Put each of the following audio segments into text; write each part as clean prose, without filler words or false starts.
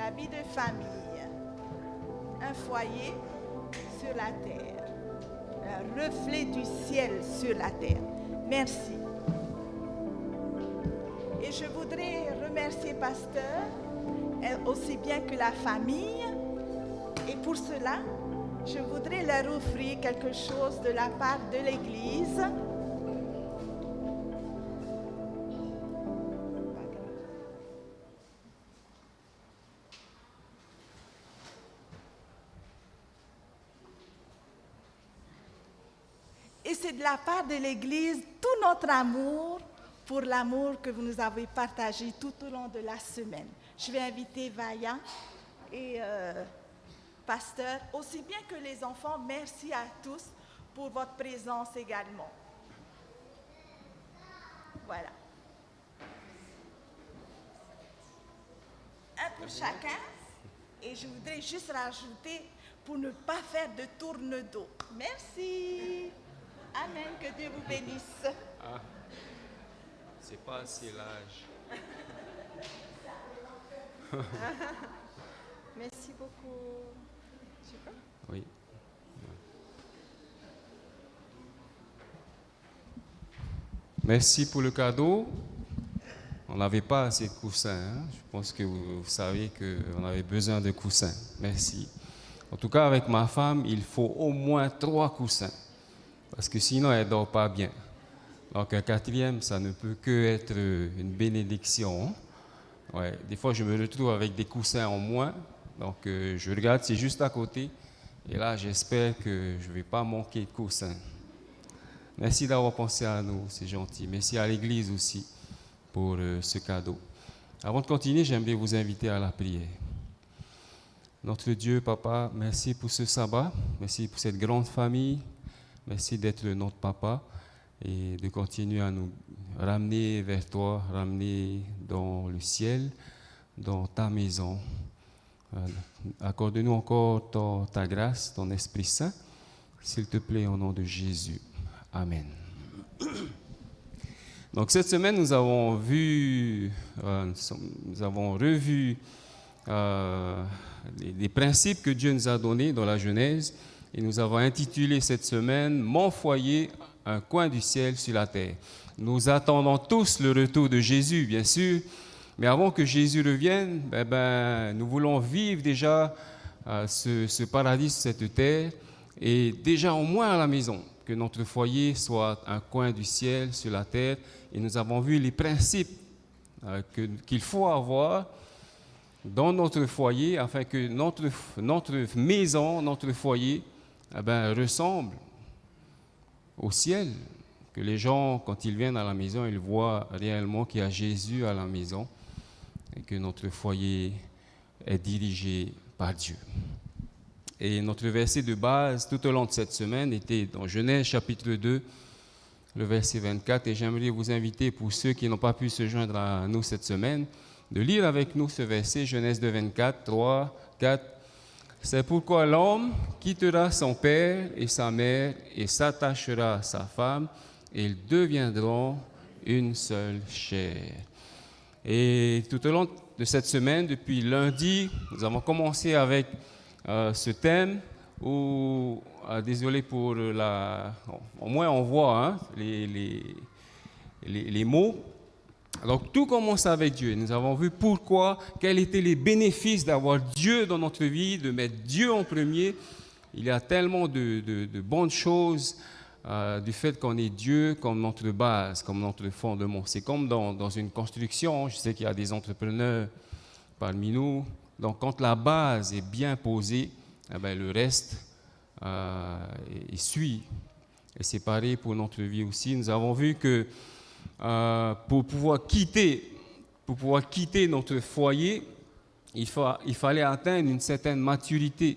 la vie de famille. Un foyer sur la terre. Un reflet du ciel sur la terre. Merci. Et je voudrais remercier Pasteur, aussi bien que la famille. Et pour cela, je voudrais leur offrir quelque chose de la part de l'Église. Et c'est de la part de l'Église tout notre amour pour l'amour que vous nous avez partagé tout au long de la semaine. Je vais inviter Vaya et Pasteur, aussi bien que les enfants. Merci à tous pour votre présence également. Voilà. Un pour chacun. Et je voudrais juste rajouter pour ne pas faire de tourne-dos. Merci. Amen, que Dieu vous bénisse. Ah, c'est pas assez l'âge. Merci beaucoup. Oui. Merci pour le cadeau. On n'avait pas assez de coussins. Hein? Je pense que vous savez qu'on avait besoin de coussins. Merci. En tout cas, avec ma femme, il faut au moins 3 coussins. Parce que sinon, elle ne dort pas bien. Donc, un 4e, ça ne peut que être une bénédiction. Ouais. Des fois, je me retrouve avec des coussins en moins. Donc, je regarde, c'est juste à côté. Et là, j'espère que je ne vais pas manquer de coussins. Merci d'avoir pensé à nous, c'est gentil. Merci à l'Église aussi pour ce cadeau. Avant de continuer, j'aimerais vous inviter à la prière. Notre Dieu, Papa, merci pour ce sabbat. Merci pour cette grande famille. Merci d'être notre papa et de continuer à nous ramener vers toi, ramener dans le ciel, dans ta maison. Accorde-nous encore ta grâce, ton Esprit Saint, s'il te plaît, au nom de Jésus. Amen. Donc cette semaine, nous avons revu les principes que Dieu nous a donnés dans la Genèse. Et nous avons intitulé cette semaine « Mon foyer, un coin du ciel sur la terre ». Nous attendons tous le retour de Jésus, bien sûr. Mais avant que Jésus revienne, nous voulons vivre déjà ce paradis sur cette terre. Et déjà au moins à la maison, que notre foyer soit un coin du ciel sur la terre. Et nous avons vu les principes qu'il faut avoir dans notre foyer afin que notre maison, notre foyer, ressemble au ciel, que les gens, quand ils viennent à la maison, ils voient réellement qu'il y a Jésus à la maison et que notre foyer est dirigé par Dieu. Et notre verset de base tout au long de cette semaine était dans Genèse chapitre 2, le verset 24, et j'aimerais vous inviter, pour ceux qui n'ont pas pu se joindre à nous cette semaine, de lire avec nous ce verset, Genèse 2, 24, 3, 4. C'est pourquoi l'homme quittera son père et sa mère et s'attachera à sa femme, et ils deviendront une seule chair. Et tout au long de cette semaine, depuis lundi, nous avons commencé avec ce thème où, désolé pour au moins on voit les mots. Donc tout commence avec Dieu. Nous avons vu pourquoi, quels étaient les bénéfices d'avoir Dieu dans notre vie, de mettre Dieu en premier. Il y a tellement de bonnes choses du fait qu'on ait Dieu comme notre base, comme notre fondement. C'est comme dans une construction. Je sais qu'il y a des entrepreneurs parmi nous. Donc quand la base est bien posée, le reste suit. Et c'est pareil pour notre vie aussi. Nous avons vu que pour pouvoir quitter notre foyer, il fallait atteindre une certaine maturité.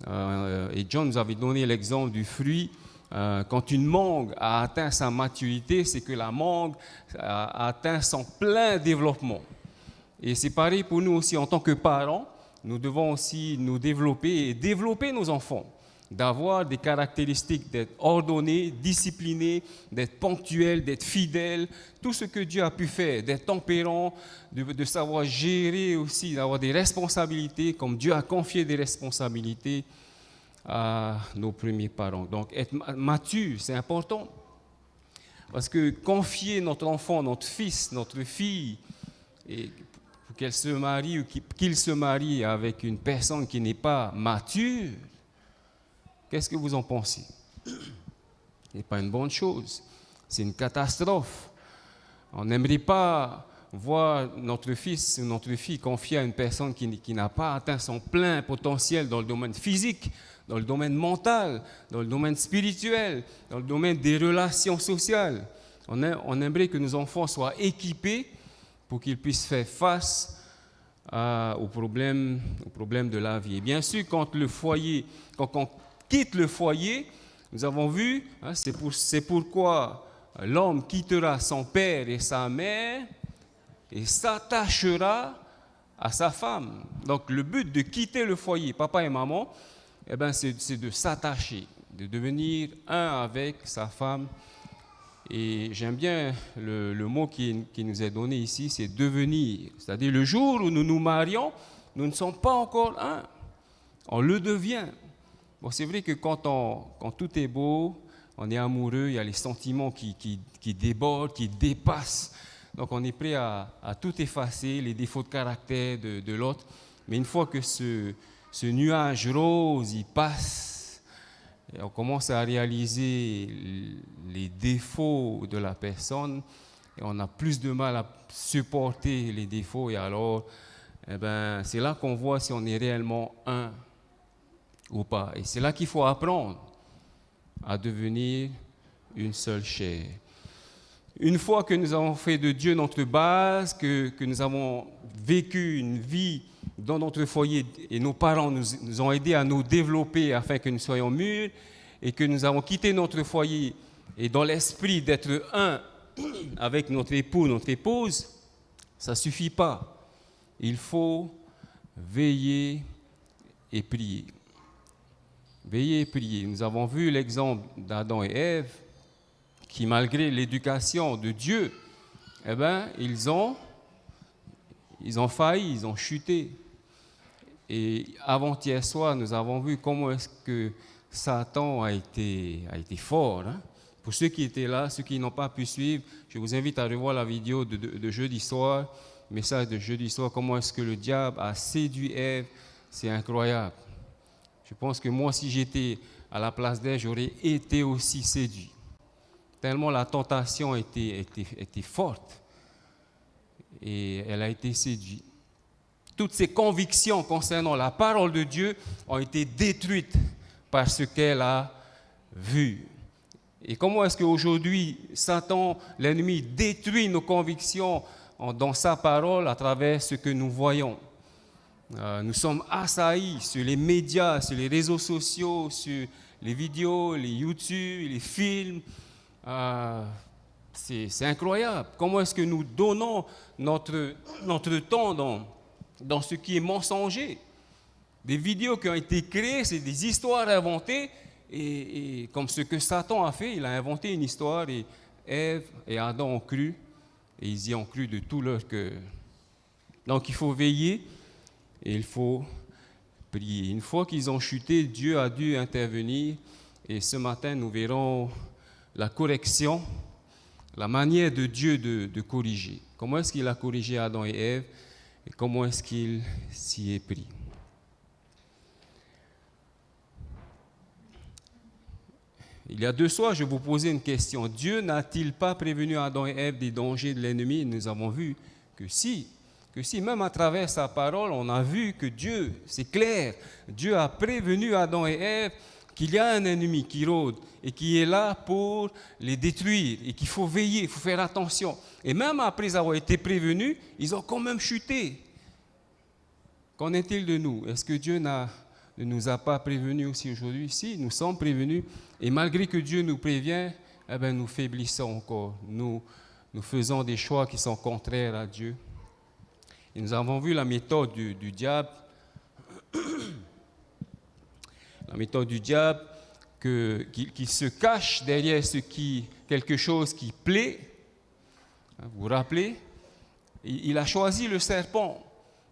Et John nous avait donné l'exemple du fruit. Quand une mangue a atteint sa maturité, c'est que la mangue a atteint son plein développement. Et c'est pareil pour nous aussi en tant que parents. Nous devons aussi nous développer et développer nos enfants. d'avoir des caractéristiques, d'être ordonné, discipliné, d'être ponctuel, d'être fidèle, tout ce que Dieu a pu faire, d'être tempérant, de savoir gérer aussi, d'avoir des responsabilités, comme Dieu a confié des responsabilités à nos premiers parents. Donc être mature, c'est important. Parce que confier notre enfant, notre fils, notre fille, et pour qu'elle se marie ou qu'il se marie avec une personne qui n'est pas mature, qu'est-ce que vous en pensez? Ce n'est pas une bonne chose. C'est une catastrophe. On n'aimerait pas voir notre fils ou notre fille confié à une personne qui n'a pas atteint son plein potentiel dans le domaine physique, dans le domaine mental, dans le domaine spirituel, dans le domaine des relations sociales. On aimerait que nos enfants soient équipés pour qu'ils puissent faire face aux problèmes de la vie. Et bien sûr, quand on quitte le foyer, nous avons vu, c'est pourquoi l'homme quittera son père et sa mère et s'attachera à sa femme. Donc le but de quitter le foyer, papa et maman, c'est de s'attacher, de devenir un avec sa femme. Et j'aime bien le mot qui nous est donné ici, c'est devenir. C'est-à-dire le jour où nous nous marions, nous ne sommes pas encore un. On le devient. Bon, c'est vrai que quand tout est beau, on est amoureux, il y a les sentiments qui débordent, qui dépassent. Donc on est prêt à tout effacer, les défauts de caractère de l'autre. Mais une fois que ce nuage rose, il passe, et on commence à réaliser les défauts de la personne, et on a plus de mal à supporter les défauts, et alors, c'est là qu'on voit si on est réellement un ou pas. Et c'est là qu'il faut apprendre à devenir une seule chair. Une fois que nous avons fait de Dieu notre base, que nous avons vécu une vie dans notre foyer et nos parents nous ont aidés à nous développer afin que nous soyons mûrs et que nous avons quitté notre foyer et dans l'esprit d'être un avec notre époux, notre épouse, ça ne suffit pas. Il faut veiller et prier. Veiller et prier. Nous avons vu l'exemple d'Adam et Ève qui, malgré l'éducation de Dieu, ils ont failli, ils ont chuté. Et avant-hier soir, nous avons vu comment est-ce que Satan a été fort. Pour ceux qui étaient là, ceux qui n'ont pas pu suivre, je vous invite à revoir la vidéo de jeudi soir, message de jeudi soir, comment est-ce que le diable a séduit Ève. C'est incroyable. Je pense que moi, si j'étais à la place d'Ève, j'aurais été aussi séduit. Tellement la tentation était forte. Et elle a été séduite. Toutes ses convictions concernant la parole de Dieu ont été détruites par ce qu'elle a vu. Et comment est-ce qu'aujourd'hui, Satan, l'ennemi, détruit nos convictions dans sa parole à travers ce que nous voyons? Nous sommes assaillis sur les médias, sur les réseaux sociaux, sur les vidéos, les YouTube, les films. C'est incroyable. Comment est-ce que nous donnons notre temps dans ce qui est mensonger? Des vidéos qui ont été créées, c'est des histoires inventées. Et comme ce que Satan a fait, il a inventé une histoire et Ève et Adam ont cru. Et ils y ont cru de tout leur cœur. Donc il faut veiller et il faut prier. Une fois qu'ils ont chuté, Dieu a dû intervenir. Et ce matin, nous verrons la correction, la manière de Dieu de corriger. Comment est-ce qu'il a corrigé Adam et Ève et comment est-ce qu'il s'y est pris? Il y a 2 soirs, je vous posais une question. Dieu n'a-t-il pas prévenu Adam et Ève des dangers de l'ennemi? Nous avons vu que si, même à travers sa parole, on a vu que Dieu, c'est clair, Dieu a prévenu Adam et Ève qu'il y a un ennemi qui rôde et qui est là pour les détruire et qu'il faut veiller, il faut faire attention. Et même après avoir été prévenus, ils ont quand même chuté. Qu'en est-il de nous? Est-ce que Dieu ne nous a pas prévenus aussi aujourd'hui? Si, nous sommes prévenus. Et malgré que Dieu nous prévient, nous faiblissons encore. Nous faisons des choix qui sont contraires à Dieu. Et nous avons vu la méthode du diable. la méthode du diable, qu'il se cache derrière quelque chose qui plaît. Vous vous rappelez? Il a choisi le serpent.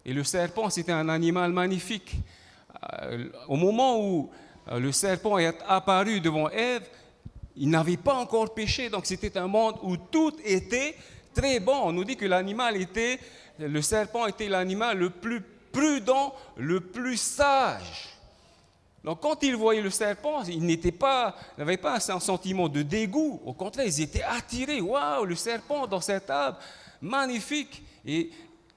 Et le serpent, c'était un animal magnifique. Au moment où le serpent est apparu devant Ève, il n'avait pas encore péché. Donc c'était un monde où tout était très bon. On nous dit que le serpent était l'animal le plus prudent, le plus sage. Donc quand ils voyaient le serpent, ils n'avaient pas un sentiment de dégoût. Au contraire, ils étaient attirés. Waouh, le serpent dans cet arbre, magnifique. Et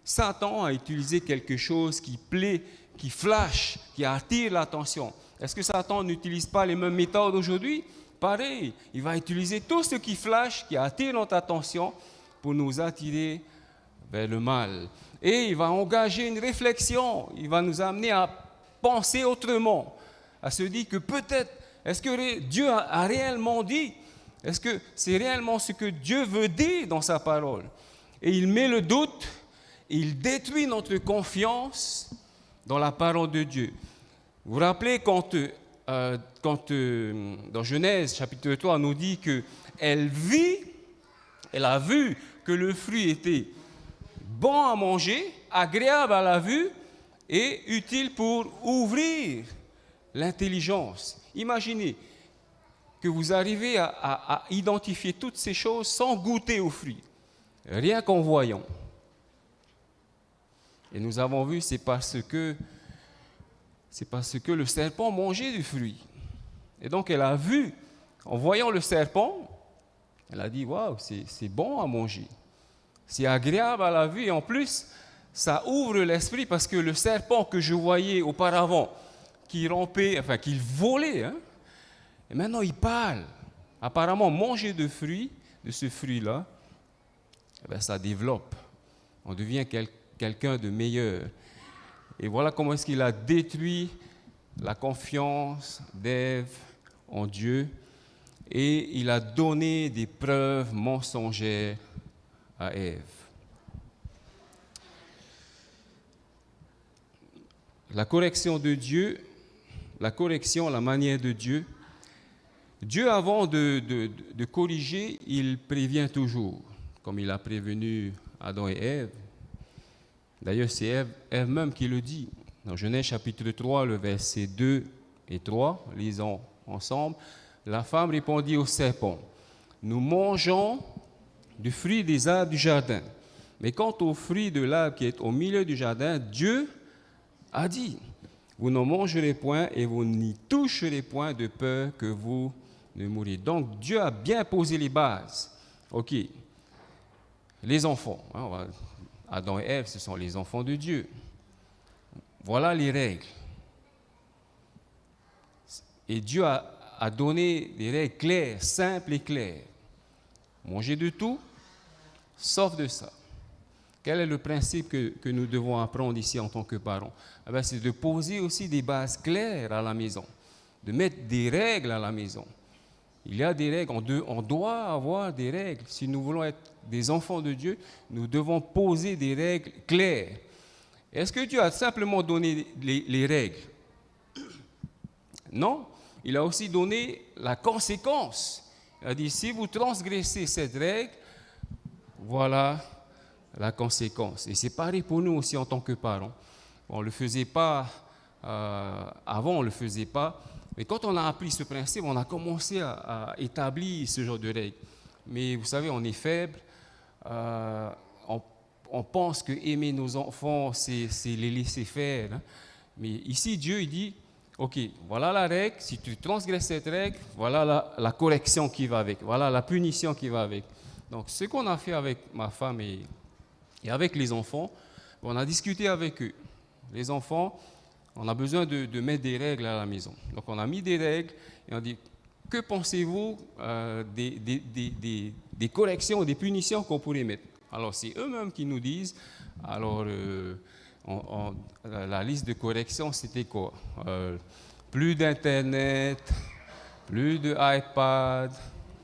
Satan a utilisé quelque chose qui plaît, qui flash, qui attire l'attention. Est-ce que Satan n'utilise pas les mêmes méthodes aujourd'hui? Pareil, il va utiliser tout ce qui flash, qui attire notre attention pour nous attirer vers le mal. Et il va engager une réflexion, il va nous amener à penser autrement, à se dire que peut-être, est-ce que Dieu a réellement dit? Est-ce que c'est réellement ce que Dieu veut dire dans sa parole? Et il met le doute, il détruit notre confiance dans la parole de Dieu. Vous vous rappelez quand dans Genèse chapitre 3, on nous dit qu'elle a vu que le fruit était bon à manger, agréable à la vue et utile pour ouvrir l'intelligence. Imaginez que vous arrivez à identifier toutes ces choses sans goûter au fruit, rien qu'en voyant. Et nous avons vu, c'est parce que le serpent mangeait du fruit. Et donc elle a vu, en voyant le serpent, elle a dit, waouh, c'est bon à manger. C'est agréable à la vue et en plus, ça ouvre l'esprit parce que le serpent que je voyais auparavant, qui rampait, enfin qu'il volait, et maintenant il parle. Apparemment, manger de ce fruit-là, ça développe. On devient quelqu'un de meilleur. Et voilà comment est-ce qu'il a détruit la confiance d'Ève en Dieu et il a donné des preuves mensongères à Ève. La correction de Dieu, la manière de Dieu. Dieu, avant de corriger, il prévient toujours, comme il a prévenu Adam et Ève. D'ailleurs, c'est Ève même qui le dit. Dans Genèse chapitre 3, le verset 2 et 3, lisons ensemble. La femme répondit au serpent, « Nous mangeons du fruit des arbres du jardin. Mais quant au fruit de l'arbre qui est au milieu du jardin, Dieu a dit, vous n'en mangerez point et vous n'y toucherez point de peur que vous ne mouriez. » Donc, Dieu a bien posé les bases. OK. Les enfants, Adam et Ève, ce sont les enfants de Dieu. Voilà les règles. Et Dieu a donné des règles claires, simples et claires. Manger de tout, sauf de ça. Quel est le principe que nous devons apprendre ici en tant que parents? C'est de poser aussi des bases claires à la maison, de mettre des règles à la maison. Il y a des règles, on doit avoir des règles. Si nous voulons être des enfants de Dieu, nous devons poser des règles claires. Est-ce que Dieu a simplement donné les règles? Non, il a aussi donné la conséquence. Il a dit, si vous transgressez cette règle, voilà la conséquence. Et c'est pareil pour nous aussi en tant que parents. On ne le faisait pas, avant on ne le faisait pas, mais quand on a appris ce principe, on a commencé à établir ce genre de règles. Mais vous savez, on est faible, on pense que aimer nos enfants, c'est les laisser faire. Mais ici, Dieu il dit, ok, voilà la règle, si tu transgresses cette règle, voilà la correction qui va avec, voilà la punition qui va avec. Donc, ce qu'on a fait avec ma femme et avec les enfants, on a discuté avec eux. Les enfants, on a besoin de mettre des règles à la maison. Donc, on a mis des règles et on dit, que pensez-vous des corrections, des punitions qu'on pourrait mettre? Alors, c'est eux-mêmes qui nous disent. Alors, la liste de corrections, c'était quoi? Plus d'Internet, plus de iPad,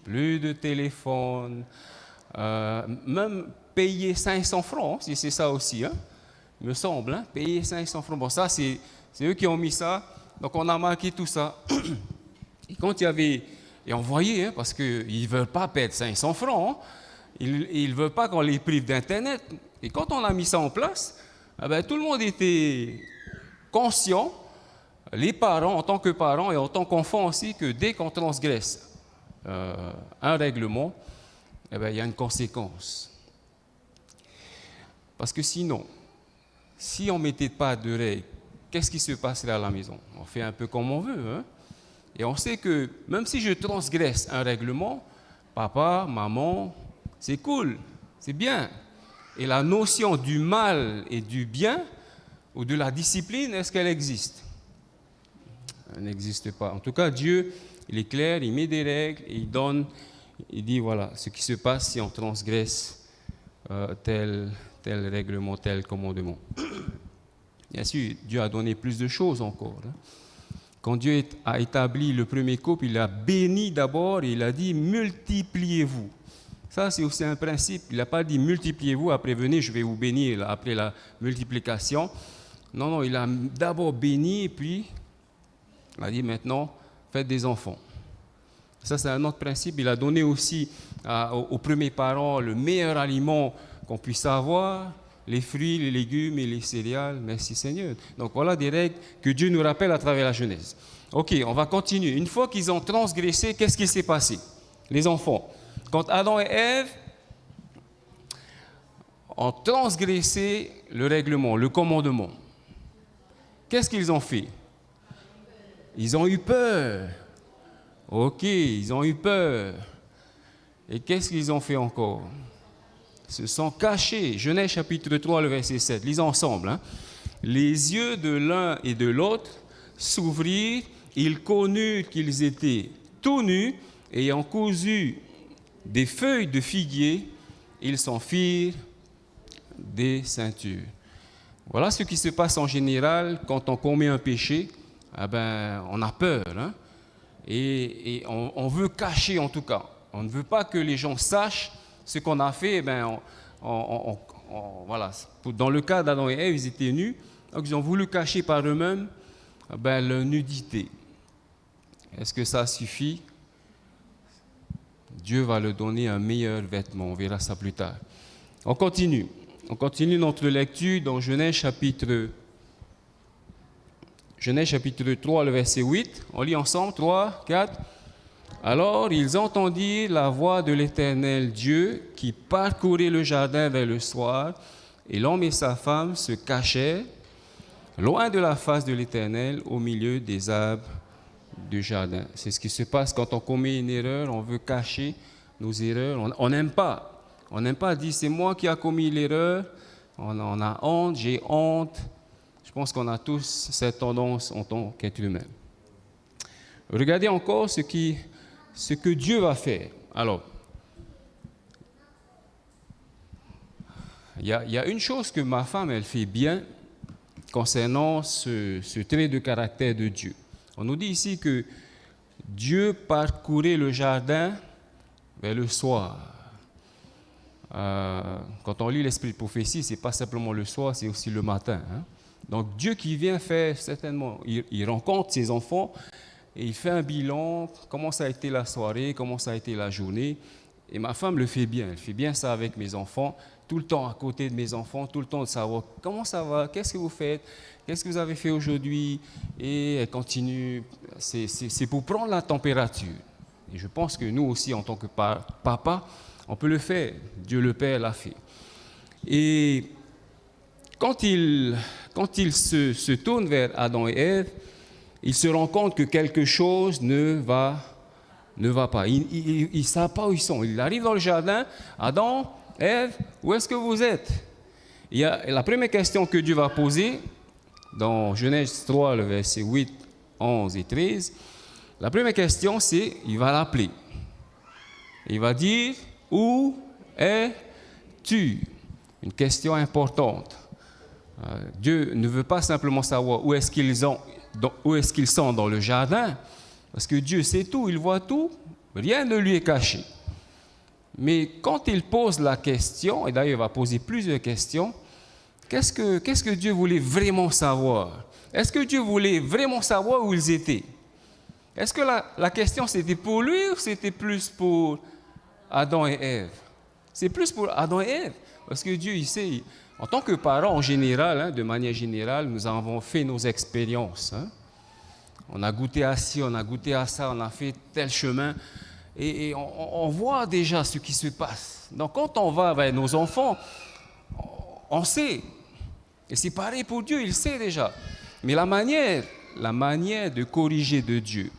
plus de téléphone, même payer 500 francs, si c'est ça aussi, me semble, payer 500 francs. Bon, ça, c'est eux qui ont mis ça. Donc on a marqué tout ça. Et quand il y avait... Et on voyait, hein, parce qu'ils ne veulent pas perdre 500 francs, hein. Ils ne veulent pas qu'on les prive d'Internet. Et quand on a mis ça en place, eh ben, tout le monde était conscient, les parents en tant que parents et en tant qu'enfants aussi, que dès qu'on transgresse un règlement, eh ben, il y a une conséquence. Parce que sinon, si on ne mettait pas de règles, qu'est-ce qui se passerait à la maison? On fait un peu comme on veut, hein? Et on sait que même si je transgresse un règlement, papa, maman, c'est cool, c'est bien. Et la notion du mal et du bien, ou de la discipline, est-ce qu'elle existe? Elle n'existe pas. En tout cas, Dieu, il est clair, il met des règles, et il dit voilà ce qui se passe si on transgresse tel règlement, tel commandement. Bien sûr, Dieu a donné plus de choses encore, hein. Quand Dieu a établi le premier couple, il a béni d'abord et il a dit « multipliez-vous ». Ça, c'est aussi un principe. Il n'a pas dit « multipliez-vous », après « venez, je vais vous bénir » après la multiplication. Non, non, il a d'abord béni et puis il a dit « maintenant, faites des enfants ». Ça, c'est un autre principe. Il a donné aussi aux premiers parents le meilleur aliment qu'on puisse avoir, les fruits, les légumes et les céréales. Merci Seigneur. Donc voilà des règles que Dieu nous rappelle à travers la Genèse. Ok, on va continuer. Une fois qu'ils ont transgressé, qu'est-ce qui s'est passé? Les enfants. Quand Adam et Ève ont transgressé le règlement, le commandement, qu'est-ce qu'ils ont fait? Ils ont eu peur. Ok, ils ont eu peur. Et qu'est-ce qu'ils ont fait encore? Se sont cachés. Genèse chapitre 3, le verset 7. Lisons ensemble, hein. Les yeux de l'un et de l'autre s'ouvrirent, ils connurent qu'ils étaient tout nus, ayant cousu des feuilles de figuier, ils s'en firent des ceintures. Voilà ce qui se passe en général quand on commet un péché. Eh ben, on a peur, hein. Et on veut cacher en tout cas. On ne veut pas que les gens sachent ce qu'on a fait. Eh ben, voilà. Dans le cas d'Adam et Ève, ils étaient nus, donc ils ont voulu cacher par eux-mêmes leur nudité. Est-ce que ça suffit? Dieu va leur donner un meilleur vêtement, on verra ça plus tard. On continue notre lecture dans Genèse chapitre 3, le verset 8. On lit ensemble, 3, 4. Alors ils entendirent la voix de l'Éternel Dieu qui parcourait le jardin vers le soir, et l'homme et sa femme se cachèrent loin de la face de l'Éternel au milieu des arbres du jardin. C'est ce qui se passe quand on commet une erreur, on veut cacher nos erreurs. On n'aime pas. On n'aime pas dire c'est moi qui ai commis l'erreur. On a honte, j'ai honte. Je pense qu'on a tous cette tendance en tant qu'être humain. Regardez encore ce que Dieu va faire. Alors, il y a une chose que ma femme, elle fait bien concernant ce trait de caractère de Dieu. On nous dit ici que Dieu parcourait le jardin vers le soir. Quand on lit l'esprit de prophétie, ce n'est pas simplement le soir, c'est aussi le matin, hein. Donc Dieu qui vient faire certainement, il rencontre ses enfants et il fait un bilan, comment ça a été la soirée, comment ça a été la journée. Et ma femme le fait bien, elle fait bien ça avec mes enfants, tout le temps à côté de mes enfants, tout le temps de savoir comment ça va, qu'est-ce que vous faites, qu'est-ce que vous avez fait aujourd'hui. Et elle continue, c'est pour prendre la température. Et je pense que nous aussi, en tant que papa, on peut le faire. Dieu le Père l'a fait. Et quand il se tourne vers Adam et Ève, il se rend compte que quelque chose ne va pas. Il ne savent pas où ils sont. Il arrive dans le jardin. Adam, Ève, où est-ce que vous êtes? Il y a la première question que Dieu va poser dans Genèse 3, le verset 8, 11 et 13. La première question, c'est, il va l'appeler. Il va dire, où es-tu? Une question importante. Dieu ne veut pas simplement savoir où est-ce qu'ils sont dans le jardin, parce que Dieu sait tout, il voit tout, rien ne lui est caché. Mais quand il pose la question, et d'ailleurs il va poser plusieurs questions, qu'est-ce que Dieu voulait vraiment savoir? Est-ce que Dieu voulait vraiment savoir où ils étaient? Est-ce que la question c'était pour lui ou c'était plus pour Adam et Ève? C'est plus pour Adam et Ève. Parce que Dieu, il sait, en tant que parents en général, de manière générale, nous avons fait nos expériences. On a goûté à ci, on a goûté à ça, on a fait tel chemin. Et on voit déjà ce qui se passe. Donc quand on va vers nos enfants, on sait. Et c'est pareil pour Dieu, il sait déjà. Mais la manière de corriger de Dieu,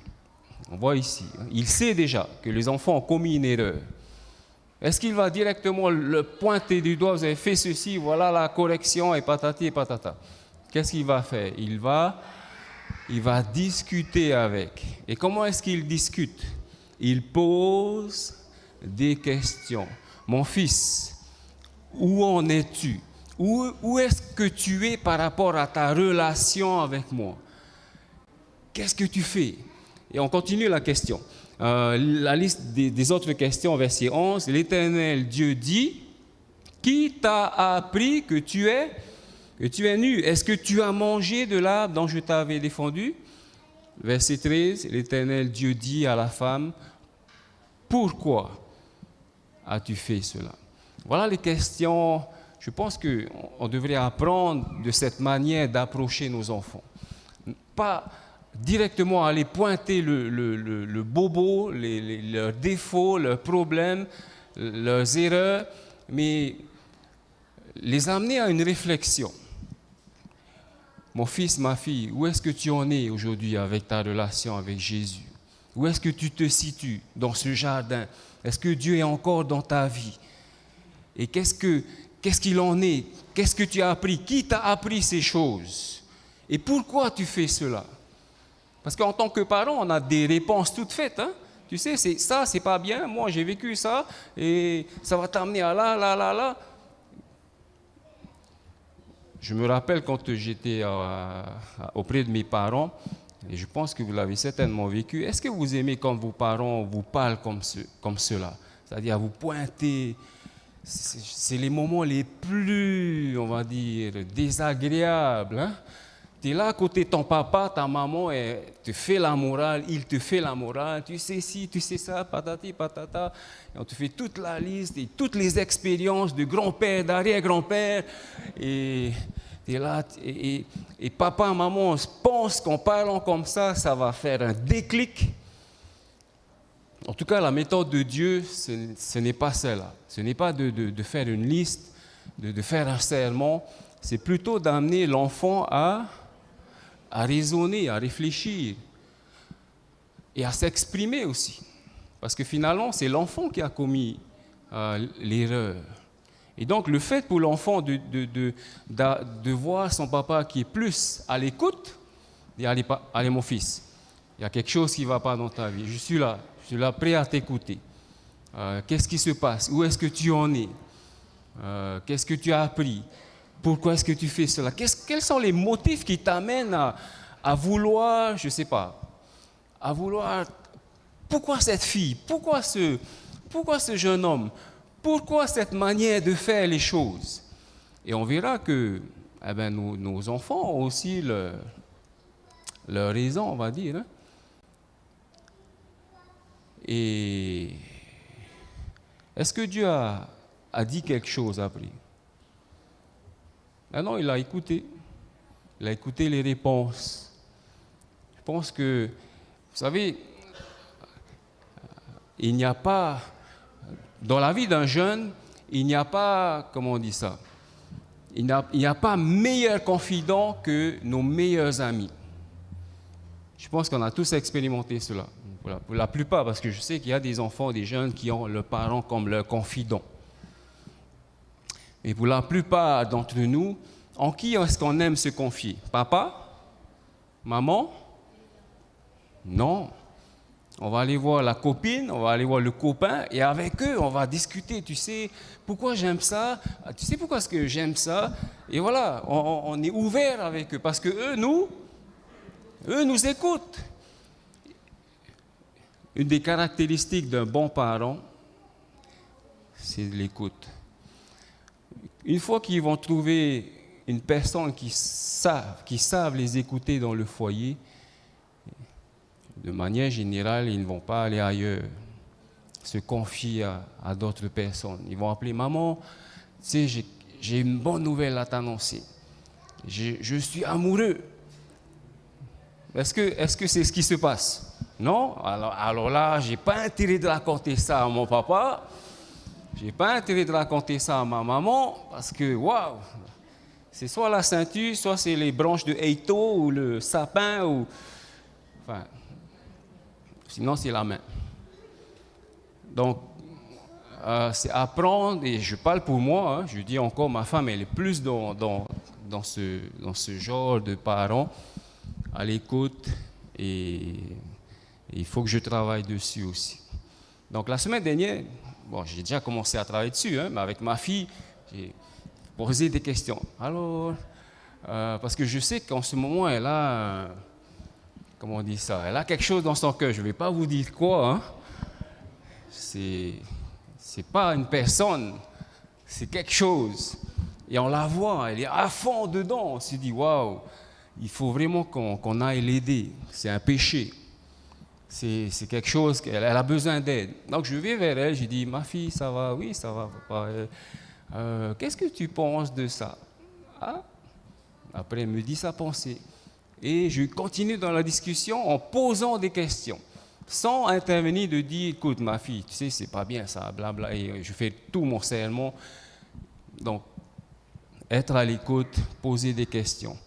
on voit ici, il sait déjà que les enfants ont commis une erreur. Est-ce qu'il va directement le pointer du doigt, vous avez fait ceci, voilà la correction, et patati et patata? Qu'est-ce qu'il va faire? Il va discuter avec. Et comment est-ce qu'il discute? Il pose des questions. Mon fils, où en es-tu? Où est-ce que tu es par rapport à ta relation avec moi? Qu'est-ce que tu fais? Et on continue la question. La liste des autres questions, verset 11. L'Éternel Dieu dit, qui t'a appris que tu es nu? Est-ce que tu as mangé de l'arbre dont je t'avais défendu? Verset 13. L'Éternel Dieu dit à la femme, pourquoi as-tu fait cela? Voilà les questions. Je pense qu'on devrait apprendre de cette manière d'approcher nos enfants. Pas directement aller pointer le bobo, leurs défauts, leurs problèmes, leurs erreurs, mais les amener à une réflexion. Mon fils, ma fille, où est-ce que tu en es aujourd'hui avec ta relation avec Jésus? Où est-ce que tu te situes dans ce jardin? Est-ce que Dieu est encore dans ta vie? Et qu'est-ce qu'il en est? Qu'est-ce que tu as appris? Qui t'a appris ces choses? Et pourquoi tu fais cela? Parce qu'en tant que parent, on a des réponses toutes faites. Tu sais, ça, c'est pas bien. Moi, j'ai vécu ça et ça va t'amener à là. Je me rappelle quand j'étais auprès de mes parents, et je pense que vous l'avez certainement vécu. Est-ce que vous aimez quand vos parents vous parlent comme cela? C'est-à-dire à vous pointer. C'est les moments les plus, on va dire, désagréables. Tu es là à côté de ton papa, ta maman te fait la morale, il te fait la morale, tu sais ci, tu sais ça, patati, patata. Et on te fait toute la liste et toutes les expériences de grand-père, d'arrière-grand-père. Et tu es là, et papa, maman pensent qu'en parlant comme ça va faire un déclic. En tout cas, la méthode de Dieu, ce n'est pas cela. Ce n'est pas de faire une liste, de faire un sermon. C'est plutôt d'amener l'enfant à raisonner, à réfléchir et à s'exprimer aussi. Parce que finalement, c'est l'enfant qui a commis l'erreur. Et donc, le fait pour l'enfant de voir son papa qui est plus à l'écoute, dit, allez mon fils, il y a quelque chose qui ne va pas dans ta vie. Je suis là prêt à t'écouter. Qu'est-ce qui se passe? Où est-ce que tu en es? Qu'est-ce que tu as appris? Pourquoi est-ce que tu fais cela? Quels sont les motifs qui t'amènent à vouloir, je ne sais pas, à vouloir... Pourquoi cette fille? Pourquoi ce jeune homme? Pourquoi cette manière de faire les choses? Et on verra que nos enfants ont aussi leur raison, on va dire. Et est-ce que Dieu a dit quelque chose après? Ah non, il a écouté. Il a écouté les réponses. Je pense que, vous savez, il n'y a pas, dans la vie d'un jeune, il n'y a pas, comment on dit ça, il n'y a pas meilleur confident que nos meilleurs amis. Je pense qu'on a tous expérimenté cela. Voilà, pour la plupart, parce que je sais qu'il y a des enfants, des jeunes qui ont leurs parents comme leur confident. Et pour la plupart d'entre nous, en qui est-ce qu'on aime se confier? Papa? Maman? Non. On va aller voir la copine, on va aller voir le copain, et avec eux, on va discuter. Tu sais, pourquoi j'aime ça? Tu sais pourquoi est-ce que j'aime ça? Et voilà, on est ouvert avec eux, parce que eux nous écoutent. Une des caractéristiques d'un bon parent, c'est l'écoute. Une fois qu'ils vont trouver une personne qui savent les écouter dans le foyer, de manière générale, ils ne vont pas aller ailleurs, se confier à d'autres personnes. Ils vont appeler maman, tu sais, j'ai une bonne nouvelle à t'annoncer. Je suis amoureux. Est-ce que c'est ce qui se passe? Non? Alors là, je n'ai pas intérêt de raconter ça à mon papa. Je n'ai pas intérêt de raconter ça à ma maman parce que, waouh, c'est soit la ceinture, soit c'est les branches de hêteau ou le sapin, enfin, sinon c'est la main. Donc, c'est apprendre, et je parle pour moi, hein, je dis encore, ma femme, elle est plus dans ce genre de parents, à l'écoute, et il faut que je travaille dessus aussi. Donc, la semaine dernière, bon, j'ai déjà commencé à travailler dessus, hein, mais avec ma fille, j'ai posé des questions. Alors, parce que je sais qu'en ce moment, elle a, comment on dit ça, elle a quelque chose dans son cœur. Je ne vais pas vous dire quoi, hein. C'est pas une personne, c'est quelque chose. Et on la voit, elle est à fond dedans. On se dit, waouh, il faut vraiment qu'on aille l'aider. C'est un péché. C'est quelque chose qu'elle a besoin d'aide. Donc je vais vers elle, je dis, ma fille, ça va? Oui, ça va, papa. Qu'est-ce que tu penses de ça? Ah? Après, elle me dit sa pensée. Et je continue dans la discussion en posant des questions, sans intervenir de dire, écoute, ma fille, tu sais, c'est pas bien ça, blabla. Et je fais tout mon sermon. Donc, être à l'écoute, poser des questions.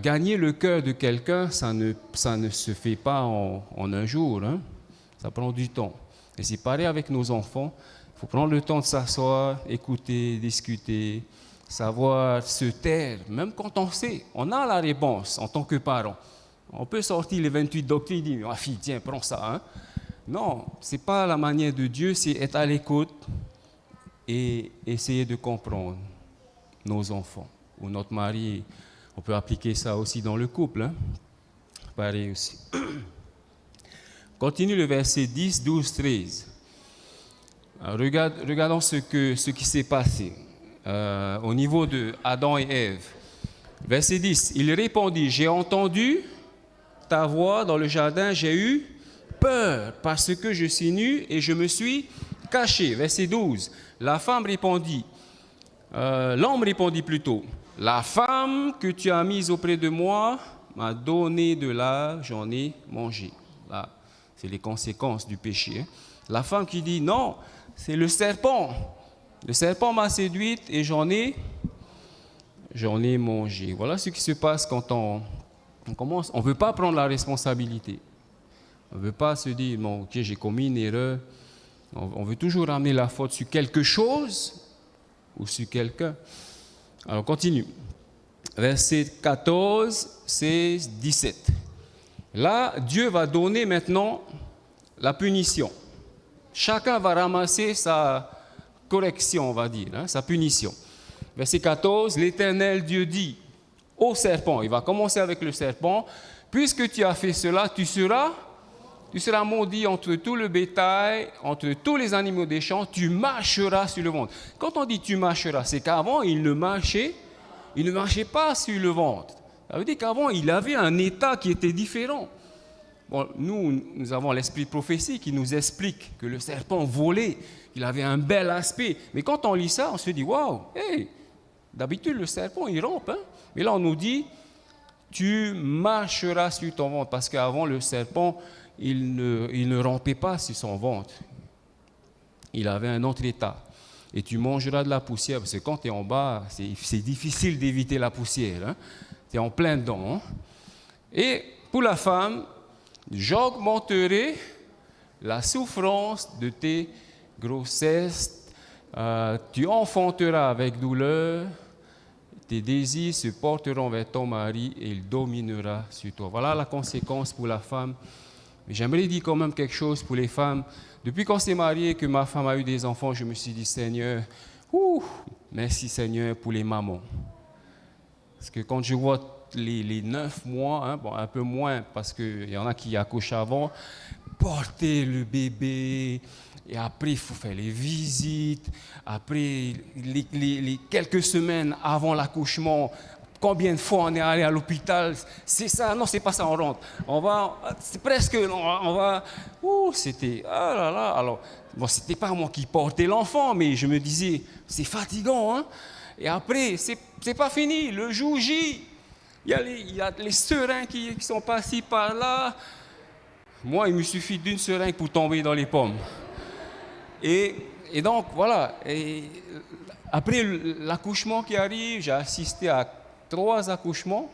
Gagner le cœur de quelqu'un, ça ne se fait pas en un jour, hein. Ça prend du temps. Et c'est pareil avec nos enfants. Il faut prendre le temps de s'asseoir, écouter, discuter, savoir se taire, même quand on sait. On a la réponse en tant que parent. On peut sortir les 28 doctrines et dire, ma fille, tiens, prends ça. Hein. Non, ce n'est pas la manière de Dieu, c'est être à l'écoute et essayer de comprendre nos enfants ou notre mari. On peut appliquer ça aussi dans le couple. Hein. Pareil aussi. Continue le verset 10, 12, 13. Regardons ce qui s'est passé au niveau de Adam et Ève. Verset 10, il répondit, j'ai entendu ta voix dans le jardin, j'ai eu peur parce que je suis nu et je me suis caché. Verset 12, la femme répondit, l'homme répondit plutôt, la femme que tu as mise auprès de moi m'a donné de là, j'en ai mangé. Là, c'est les conséquences du péché. Hein. La femme qui dit, non, c'est le serpent. Le serpent m'a séduite et j'en ai mangé. Voilà ce qui se passe quand on commence. On ne veut pas prendre la responsabilité. On ne veut pas se dire, bon, ok, j'ai commis une erreur. On veut toujours ramener la faute sur quelque chose ou sur quelqu'un. Alors, continue. Versets 14, 16, 17. Là, Dieu va donner maintenant la punition. Chacun va ramasser sa correction, on va dire, hein, sa punition. Verset 14, l'Éternel Dieu dit au serpent, il va commencer avec le serpent, puisque tu as fait cela, tu seras maudit entre tout le bétail, entre tous les animaux des champs, tu marcheras sur le ventre. Quand on dit tu marcheras, c'est qu'avant, il ne marchait pas sur le ventre. Ça veut dire qu'avant, il avait un état qui était différent. Bon, nous avons l'esprit de prophétie qui nous explique que le serpent volait, qu'il avait un bel aspect. Mais quand on lit ça, on se dit, waouh, hey, d'habitude, le serpent, il rampe. Hein? Mais là, on nous dit, tu marcheras sur ton ventre. Parce qu'avant, le serpent, il ne rampait pas sur son ventre. Il avait un autre état. Et tu mangeras de la poussière, parce que quand tu es en bas, c'est difficile d'éviter la poussière. Hein? Tu es en plein dedans. Hein? Et pour la femme, j'augmenterai la souffrance de tes grossesses. Tu enfanteras avec douleur. Tes désirs se porteront vers ton mari et il dominera sur toi. Voilà la conséquence pour la femme. Mais j'aimerais dire quand même quelque chose pour les femmes. Depuis qu'on s'est mariés et que ma femme a eu des enfants, je me suis dit, Seigneur, merci Seigneur pour les mamans. Parce que quand je vois les 9 mois, hein, bon, un peu moins parce qu'il y en a qui accouchent avant, porter le bébé Et après, il faut faire les visites. Après, les quelques semaines avant l'accouchement, combien de fois on est allé à l'hôpital? C'est ça, non, c'est pas ça, on rentre. C'est presque, non, on va. C'était, ah là là. Alors, bon, c'était pas moi qui portais l'enfant, mais je me disais, c'est fatigant, hein. Et après, c'est pas fini. Le jour J, il y a les seringues qui sont passés par là. Moi, il me suffit d'une seringue pour tomber dans les pommes. Et donc, voilà. Et après l'accouchement qui arrive, j'ai assisté à 3 accouchements.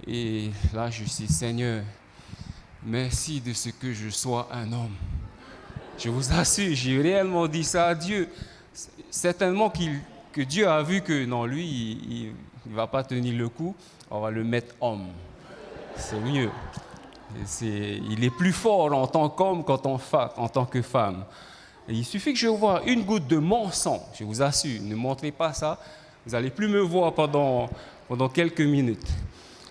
Et là, je dis, Seigneur, merci de ce que je sois un homme. Je vous assure, j'ai réellement dit ça à Dieu. Certainement que Dieu a vu que non, lui, il ne va pas tenir le coup. On va le mettre homme. C'est mieux. Il est plus fort en tant qu'homme qu'en tant que femme. Et il suffit que je vois une goutte de mon sang, je vous assure, ne montrez pas ça, vous n'allez plus me voir pendant quelques minutes.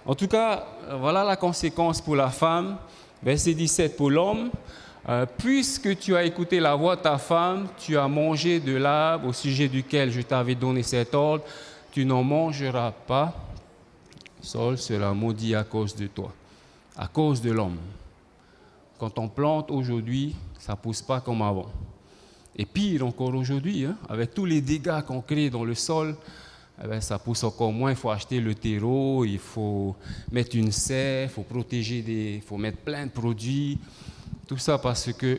En tout cas, voilà la conséquence pour la femme. Verset 17 pour l'homme. Puisque tu as écouté la voix de ta femme, tu as mangé de l'arbre au sujet duquel je t'avais donné cet ordre, tu n'en mangeras pas. Sol sera maudit à cause de toi, à cause de l'homme. Quand on plante aujourd'hui, ça ne pousse pas comme avant. Et pire encore aujourd'hui, hein, avec tous les dégâts qu'on crée dans le sol, ça pousse encore moins. Il faut acheter le terreau, il faut mettre une serre, il faut protéger il faut mettre plein de produits. Tout ça parce que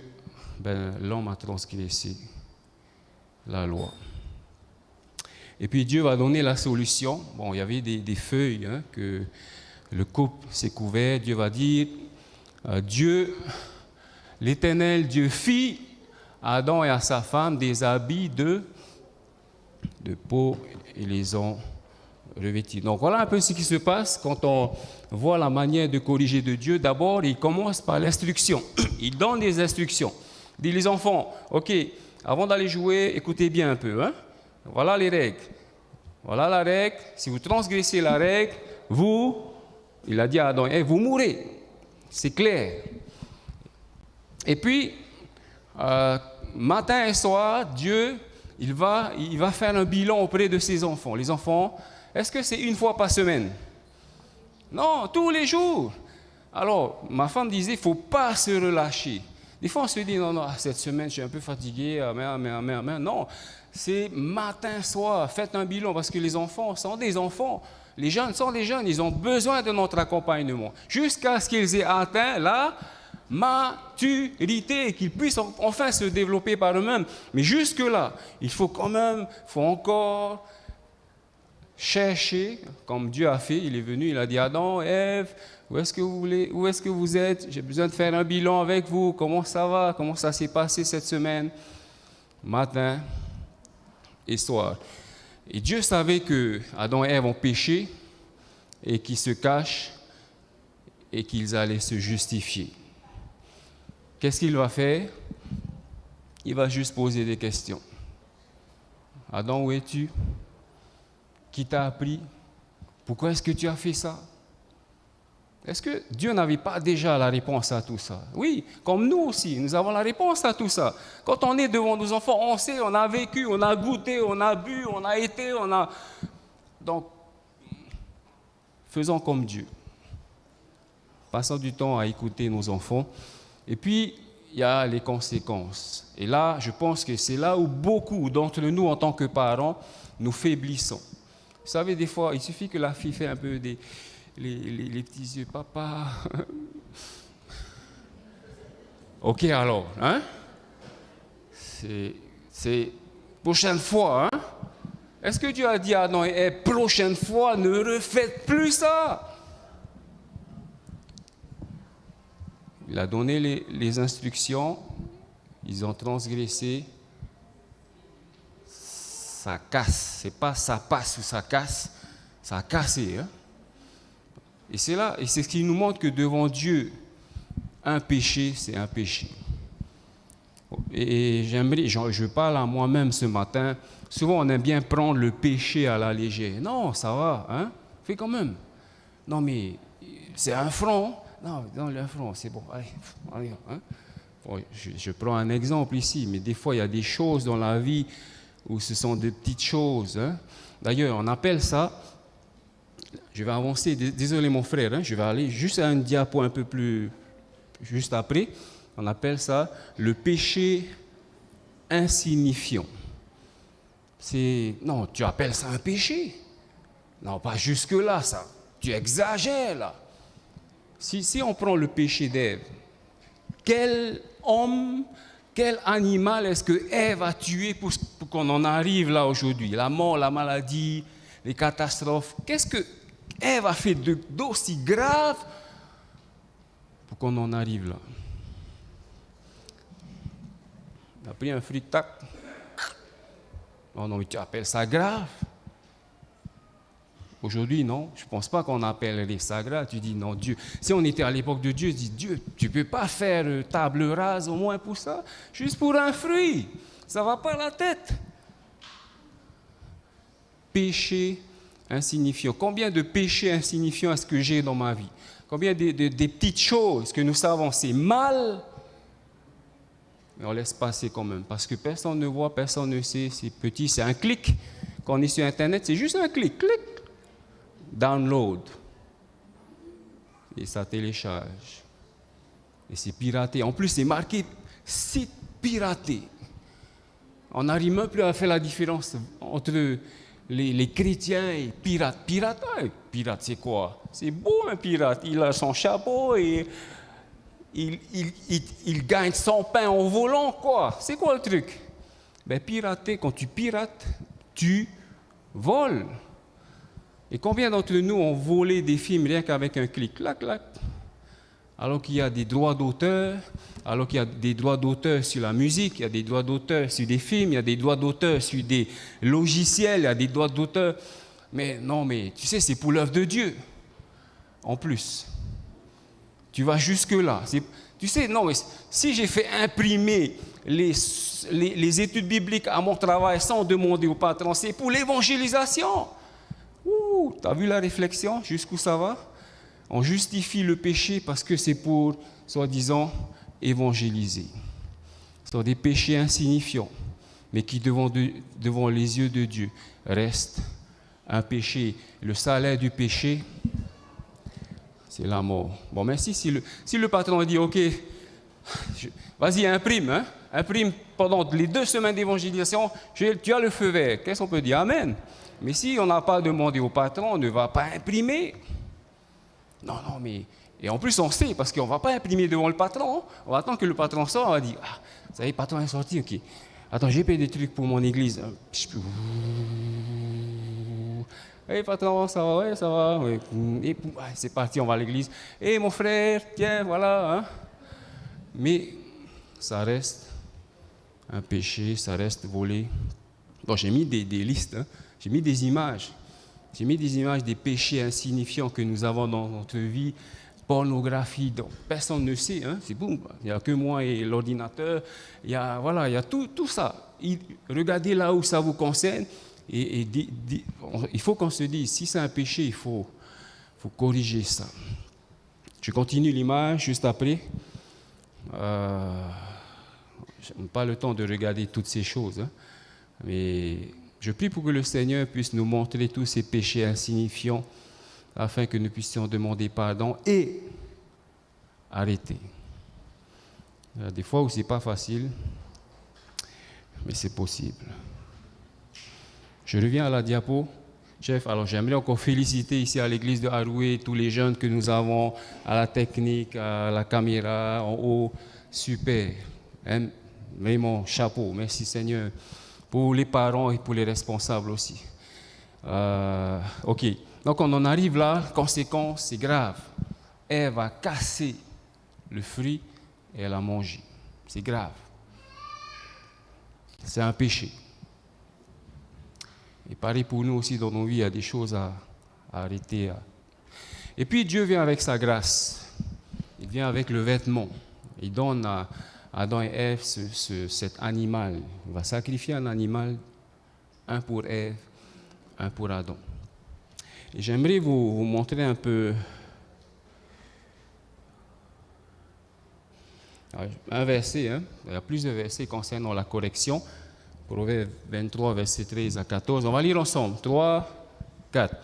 l'homme a transgressé la loi. Et puis Dieu va donner la solution. Bon, il y avait des feuilles hein, que le couple s'est couvert. Dieu va dire, l'Éternel Dieu fit à Adam et à sa femme des habits de peau et les ont revêtis. Donc voilà un peu ce qui se passe quand on voit la manière de corriger de Dieu. D'abord, il commence par l'instruction. Il donne des instructions. Il dit les enfants, ok, avant d'aller jouer, écoutez bien un peu. Hein? Voilà les règles. Voilà la règle. Si vous transgressez la règle, il a dit à Adam, vous mourrez. C'est clair. Et puis, matin et soir, Dieu, il va faire un bilan auprès de ses enfants. Les enfants, est-ce que c'est une fois par semaine? Non, tous les jours. Alors, ma femme disait, il ne faut pas se relâcher. Des fois, on se dit, non, cette semaine, je suis un peu fatigué, amen. Non, c'est matin, soir, faites un bilan, parce que les enfants sont des enfants. Les jeunes sont des jeunes, ils ont besoin de notre accompagnement. Jusqu'à ce qu'ils aient atteint la maturité, qu'ils puissent enfin se développer par eux-mêmes. Mais jusque-là, il faut encore chercher, comme Dieu a fait. Il est venu, il a dit, Adam, Ève, où est-ce que vous êtes? J'ai besoin de faire un bilan avec vous. Comment ça va? Comment ça s'est passé cette semaine? Matin et soir. Et Dieu savait que Adam et Ève ont péché et qu'ils se cachent et qu'ils allaient se justifier. Qu'est-ce qu'il va faire? Il va juste poser des questions. Adam, où es-tu? Qui t'a appris? Pourquoi est-ce que tu as fait ça? Est-ce que Dieu n'avait pas déjà la réponse à tout ça? Oui, comme nous aussi, nous avons la réponse à tout ça. Quand on est devant nos enfants, on sait, on a vécu, on a goûté, on a bu, on a été, Donc, faisons comme Dieu. Passons du temps à écouter nos enfants. Et puis, il y a les conséquences. Et là, je pense que c'est là où beaucoup d'entre nous, en tant que parents, nous faiblissons. Vous savez, des fois, il suffit que la fille fait un peu les petits yeux, papa. Ok, alors, hein? C'est prochaine fois, hein? Est-ce que Dieu a dit à Adam, prochaine fois, ne refaites plus ça? Il a donné les instructions, ils ont transgressé, ça casse, c'est pas ça passe ou ça casse, ça a cassé. Hein? Et c'est là, et c'est ce qui nous montre que devant Dieu, un péché, c'est un péché. Et j'aimerais, je parle à moi-même ce matin, souvent on aime bien prendre le péché à la légère. Non, ça va, hein? Fais quand même. Non mais, c'est un front. Non, le front, c'est bon, allez. Hein? Bon, je prends un exemple ici, mais des fois, il y a des choses dans la vie où ce sont des petites choses. Hein. D'ailleurs, on appelle ça, je vais avancer, désolé mon frère, hein, je vais aller juste à un diapo un peu plus, juste après, on appelle ça le péché insignifiant. Non, tu appelles ça un péché? Non, pas jusque-là, ça. Tu exagères, là. Si on prend le péché d'Ève, quel homme, quel animal est-ce que Ève a tué pour qu'on en arrive là aujourd'hui? La mort, la maladie, les catastrophes. Qu'est-ce que Ève a fait d'aussi grave pour qu'on en arrive là? On a pris un fruit, tac. Non, mais tu appelles ça grave? Aujourd'hui, non, je ne pense pas qu'on appellerait ça grave. Tu dis, non, Dieu. Si on était à l'époque de Dieu, je dis, Dieu, tu ne peux pas faire table rase au moins pour ça, juste pour un fruit. Ça ne va pas à la tête. Péché insignifiant. Combien de péchés insignifiants est-ce que j'ai dans ma vie? Combien des petites choses que nous savons, c'est mal, mais on laisse passer quand même, parce que personne ne voit, personne ne sait, c'est petit, c'est un clic. Quand on est sur Internet, c'est juste un clic, download, et ça télécharge. Et c'est piraté. En plus, c'est marqué site piraté. On n'arrive même plus à faire la différence entre les chrétiens et pirates. Pirate, c'est quoi? C'est beau un pirate. Il a son chapeau et il gagne son pain en volant, quoi. C'est quoi le truc? Ben, pirater, quand tu pirates, tu voles. Et combien d'entre nous ont volé des films rien qu'avec un clic, clac, clac, alors qu'il y a des droits d'auteur, alors qu'il y a des droits d'auteur sur la musique, il y a des droits d'auteur sur des films, il y a des droits d'auteur sur des logiciels, il y a des droits d'auteur. Mais non, mais tu sais, c'est pour l'œuvre de Dieu. En plus, tu vas jusque-là. Tu sais, non, mais si j'ai fait imprimer les études bibliques à mon travail sans demander au patron, c'est pour l'évangélisation. Ouh, t'as vu la réflexion, jusqu'où ça va? On justifie le péché parce que c'est pour, soi-disant, évangéliser. Ce sont des péchés insignifiants, mais qui, devant les yeux de Dieu, restent un péché. Le salaire du péché, c'est la mort. Bon, merci. Si le patron dit, OK, vas-y, imprime. Imprime pendant les 2 semaines d'évangélisation, tu as le feu vert. Qu'est-ce qu'on peut dire? Amen. Mais si on n'a pas demandé au patron, on ne va pas imprimer. Non, mais... Et en plus, on sait, parce qu'on ne va pas imprimer devant le patron. On va attendre que le patron sorte, on va dire, ah, ça y est, le patron est sorti, OK. Attends, j'ai payé des trucs pour mon église. Hey patron, ça va? Ouais, ça va. Ouais. Et c'est parti, on va à l'église. Hey mon frère, tiens, voilà. Hein. Mais ça reste un péché, ça reste volé. Bon, j'ai mis des listes, hein. J'ai mis des images. J'ai mis des images des péchés insignifiants que nous avons dans notre vie. Pornographie, donc personne ne sait, hein, c'est boum. Il n'y a que moi et l'ordinateur. Il y a tout ça. Regardez là où ça vous concerne. Et il faut qu'on se dise, si c'est un péché, il faut corriger ça. Je continue l'image juste après. Je n'ai pas le temps de regarder toutes ces choses, hein, mais je prie pour que le Seigneur puisse nous montrer tous ces péchés insignifiants afin que nous puissions demander pardon et arrêter. Il y a des fois où ce n'est pas facile, mais c'est possible. Je reviens à la diapo. Chef, alors j'aimerais encore féliciter ici à l'église de Haroué tous les jeunes que nous avons, à la technique, à la caméra, en haut. Super. Vraiment, chapeau. Merci Seigneur. Pour les parents et pour les responsables aussi. OK. Donc on en arrive là, conséquence, c'est grave. Ève a cassé le fruit et elle a mangé. C'est grave. C'est un péché. Et pareil pour nous aussi dans nos vies, il y a des choses à arrêter. Et puis Dieu vient avec sa grâce. Il vient avec le vêtement. Il donne à Adam et Ève cet animal. Il va sacrifier un animal, un pour Ève, un pour Adam. Et j'aimerais vous montrer un peu Un verset, hein, il y a plusieurs versets concernant la correction. Proverbe 23, versets 13 à 14. On va lire ensemble. 3, 4.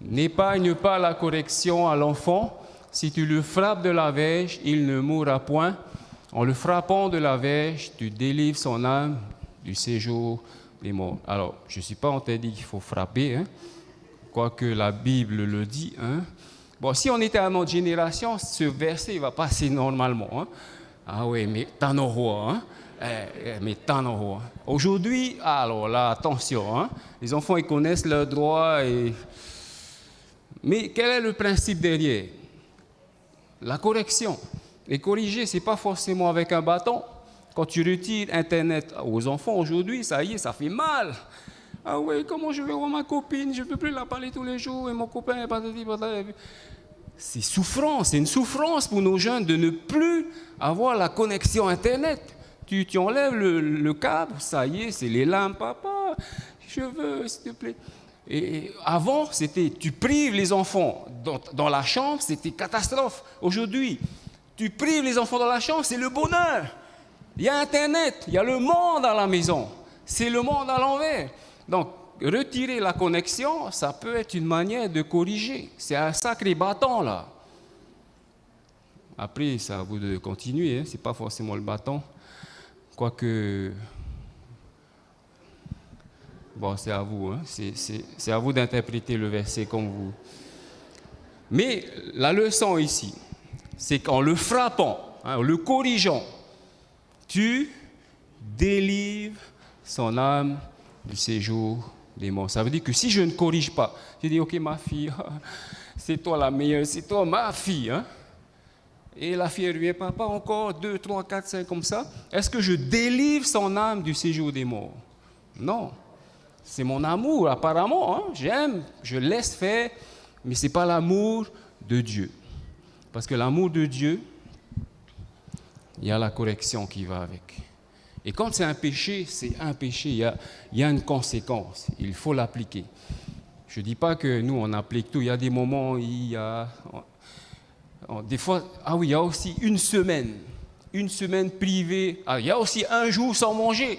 N'épargne pas la correction à l'enfant. Si tu le frappes de la verge, il ne mourra point. En le frappant de la verge, tu délivres son âme du séjour des morts. Alors, je ne suis pas en train de dire qu'il faut frapper, hein, quoique la Bible le dit. Hein. Bon, si on était à notre génération, ce verset il va passer normalement. Hein. Ah oui, mais t'en auras, hein. Mais t'en auras. Aujourd'hui, alors là, attention, hein. Les enfants, ils connaissent leurs droits. Mais quel est le principe derrière? La correction. Et corriger, ce n'est pas forcément avec un bâton. Quand tu retires Internet aux enfants aujourd'hui, ça y est, ça fait mal. Ah oui, comment je vais voir ma copine? Je ne peux plus la parler tous les jours et mon copain, patati, patati. C'est souffrance, c'est une souffrance pour nos jeunes de ne plus avoir la connexion Internet. Tu enlèves le câble, ça y est, c'est les larmes, papa, je veux, s'il te plaît. Et avant, c'était, tu prives les enfants dans la chambre, c'était catastrophe. Aujourd'hui, tu prives les enfants dans la chambre, c'est le bonheur. Il y a Internet, il y a le monde à la maison. C'est le monde à l'envers. Donc, retirer la connexion, ça peut être une manière de corriger. C'est un sacré bâton, là. Après, c'est à vous de continuer, hein. Ce n'est pas forcément le bâton. Quoique, bon, c'est à vous, hein. C'est à vous d'interpréter le verset comme vous. Mais la leçon ici, c'est qu'en le frappant, hein, en le corrigeant, tu délivres son âme du séjour des morts. Ça veut dire que si je ne corrige pas, je dis, ok, ma fille, c'est toi la meilleure, c'est toi ma fille. Hein? Et la fille, elle revient, papa, encore 2, 3, 4, 5 comme ça. Est-ce que je délivre son âme du séjour des morts? Non. C'est mon amour, apparemment. Hein? J'aime, je laisse faire, mais ce n'est pas l'amour de Dieu. Parce que l'amour de Dieu, il y a la correction qui va avec. Et quand c'est un péché, il y a une conséquence. Il faut l'appliquer. Je ne dis pas que nous, on applique tout. Il y a des moments où il y a... Des fois, il y a aussi une semaine privée. Il y a aussi un jour sans manger.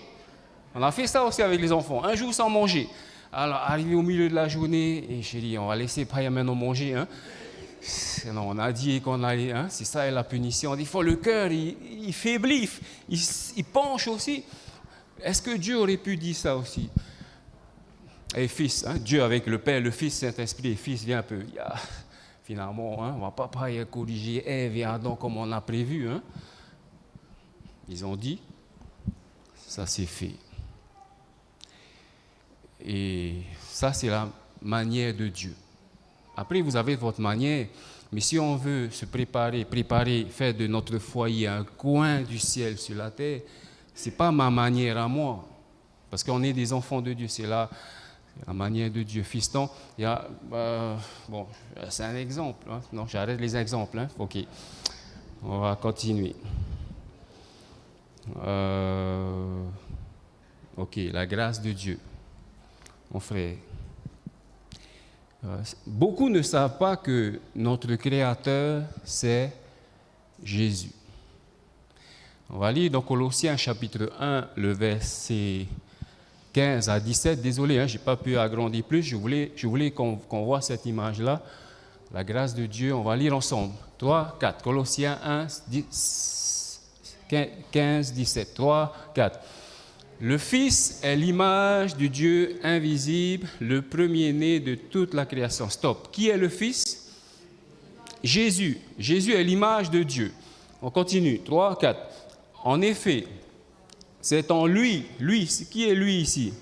On a fait ça aussi avec les enfants, un jour sans manger. Alors, arrivé au milieu de la journée, et j'ai dit, on va laisser Paya maintenant manger. Hein. Non, on a dit qu'on allait, hein, c'est ça la punition. Des fois, le cœur, il faiblit, il penche aussi. Est-ce que Dieu aurait pu dire ça aussi? Et Fils, hein, Dieu avec le Père, le Fils, Saint-Esprit, et Fils, viens un peu. Finalement, hein, on ne va pas corriger Ève et Adam comme on a prévu. Hein. Ils ont dit, ça c'est fait. Et ça, c'est la manière de Dieu. Après, vous avez votre manière, mais si on veut se préparer, faire de notre foyer un coin du ciel sur la terre, ce n'est pas ma manière à moi. Parce qu'on est des enfants de Dieu, c'est la manière de Dieu. Fiston, il y a, bon, c'est un exemple. Hein. Non, j'arrête les exemples. Hein. OK. On va continuer. OK, la grâce de Dieu. Mon frère. Beaucoup ne savent pas que notre Créateur, c'est Jésus. On va lire dans Colossiens chapitre 1, le verset 15 à 17. Désolé, hein, je n'ai pas pu agrandir plus. Je voulais qu'on voit cette image-là. La grâce de Dieu, on va lire ensemble. 3, 4. Colossiens 1, 15, 17. 3, 4. Le Fils est l'image du Dieu invisible, le premier-né de toute la création. Stop. Qui est le Fils? Jésus. Jésus est l'image de Dieu. On continue. 3, 4. En effet, c'est en lui. Lui, qui est lui ici?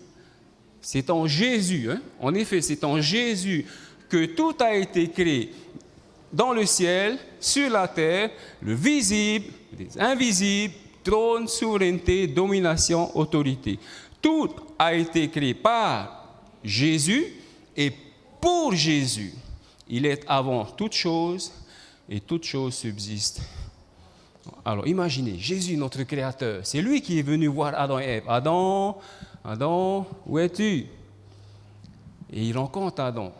C'est en Jésus. Hein? En effet, c'est en Jésus que tout a été créé dans le ciel, sur la terre, le visible, les invisibles, trône, souveraineté, domination, autorité. Tout a été créé par Jésus et pour Jésus. Il est avant toute chose et toute chose subsiste. Alors imaginez, Jésus, notre Créateur, c'est lui qui est venu voir Adam et Ève. Adam, où es-tu? Et il rencontre Adam.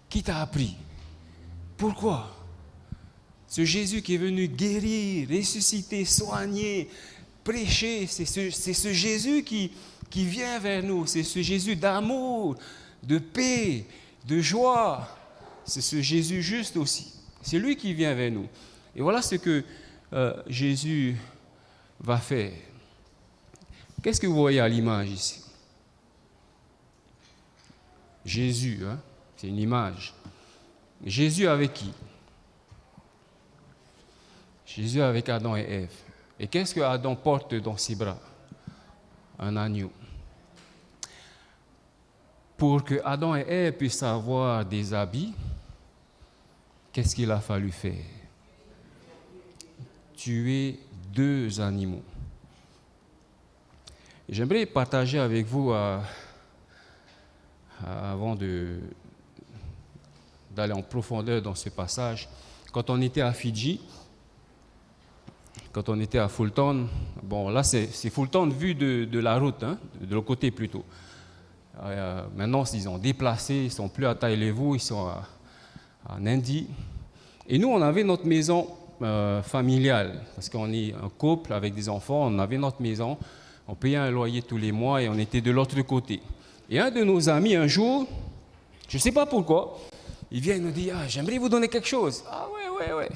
Qui t'a appris? Pourquoi? Ce Jésus qui est venu guérir, ressusciter, soigner, prêcher, c'est ce Jésus qui vient vers nous. C'est ce Jésus d'amour, de paix, de joie. C'est ce Jésus juste aussi. C'est lui qui vient vers nous. Et voilà ce que Jésus va faire. Qu'est-ce que vous voyez à l'image ici? Jésus, hein? C'est une image. Jésus avec qui? Jésus avec Adam et Ève. Et qu'est-ce que Adam porte dans ses bras? Un agneau. Pour que Adam et Ève puissent avoir des habits, qu'est-ce qu'il a fallu faire? Tuer 2 animaux. Et j'aimerais partager avec vous, avant d'aller en profondeur dans ce passage, quand on était à Fidji, quand on était à Fulton, bon là c'est Fulton vu de la route, hein, de l'autre côté plutôt. Maintenant ils ont déplacé, ils ne sont plus à Taïlevu, ils sont en Indie. Et nous on avait notre maison familiale, parce qu'on est un couple avec des enfants, on avait notre maison, on payait un loyer tous les mois et on était de l'autre côté. Et un de nos amis un jour, je ne sais pas pourquoi, il vient et nous dit « Ah, j'aimerais vous donner quelque chose. » Ah ouais.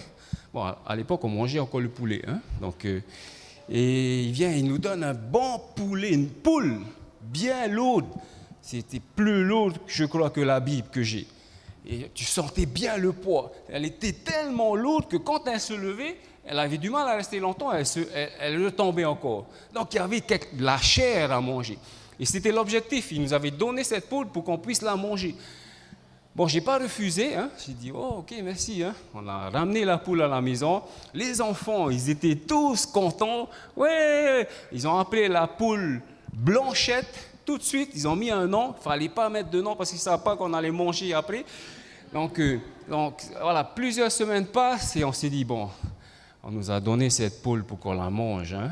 Bon, à l'époque, on mangeait encore le poulet. Hein? Donc, et il vient et il nous donne un bon poulet, une poule bien lourde. C'était plus lourd, je crois, que la Bible que j'ai. Et tu sentais bien le poids. Elle était tellement lourde que quand elle se levait, elle avait du mal à rester longtemps, elle retombait encore. Donc, il y avait de la chair à manger. Et c'était l'objectif. Il nous avait donné cette poule pour qu'on puisse la manger. Bon, je n'ai pas refusé. Hein. J'ai dit, oh, ok, merci. Hein. On a ramené la poule à la maison. Les enfants, ils étaient tous contents. Ouais, ils ont appelé la poule Blanchette. Tout de suite, ils ont mis un nom. Il ne fallait pas mettre de nom parce qu'ils ne savaient pas qu'on allait manger après. Donc, voilà, plusieurs semaines passent et on s'est dit, bon, on nous a donné cette poule pour qu'on la mange. Hein.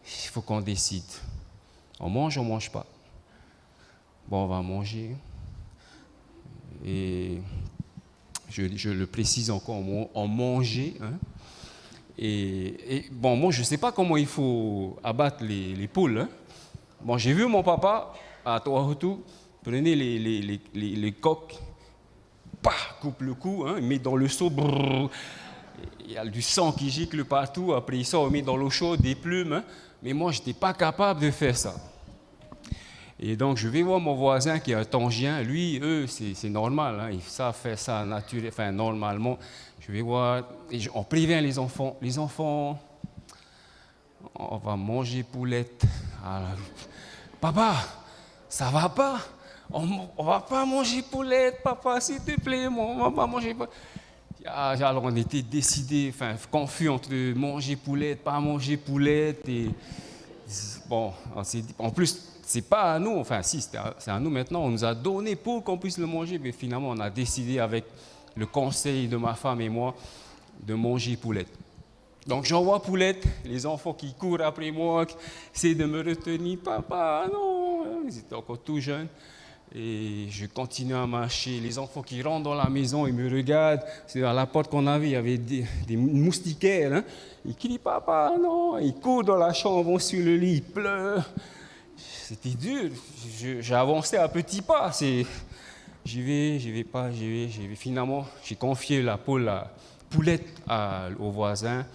Il faut qu'on décide. On mange ou on ne mange pas? Bon, on va manger. Et je le précise encore, on mangeait. Hein. Et bon, moi, je ne sais pas comment il faut abattre les poules. Hein. Bon, j'ai vu mon papa à Toahutu, prenez les coques, coupe le cou, hein, il met dans le seau, brrr, il y a du sang qui gicle partout, après il sort, il met dans l'eau chaude, des plumes. Hein. Mais moi, je n'étais pas capable de faire ça. Et donc, je vais voir mon voisin qui est un Tongien. Lui, eux, c'est normal. Hein, ils savent faire ça normalement. Je vais voir. Et on prévient les enfants. Les enfants, on va manger poulette. Alors, papa, ça va pas? On va pas manger poulette, papa, s'il te plaît. On va pas manger poulette. Alors, on était décidés, confus entre manger poulette, pas manger poulette. Et bon, on s'est dit, en plus, c'est pas à nous, si, c'est à nous maintenant, on nous a donné pour qu'on puisse le manger, mais finalement, on a décidé avec le conseil de ma femme et moi de manger poulette. Donc, j'envoie poulette, les enfants qui courent après moi, qui essaient de me retenir, papa, non, ils étaient encore tout jeunes. Et je continue à marcher, les enfants qui rentrent dans la maison, ils me regardent, c'est à la porte qu'on avait, il y avait des moustiquaires, hein. Ils crient, papa, non, ils courent dans la chambre, vont sur le lit, ils pleurent. C'était dur, j'ai avancé à petits pas, j'y vais pas. Finalement, j'ai confié la poulette au voisin,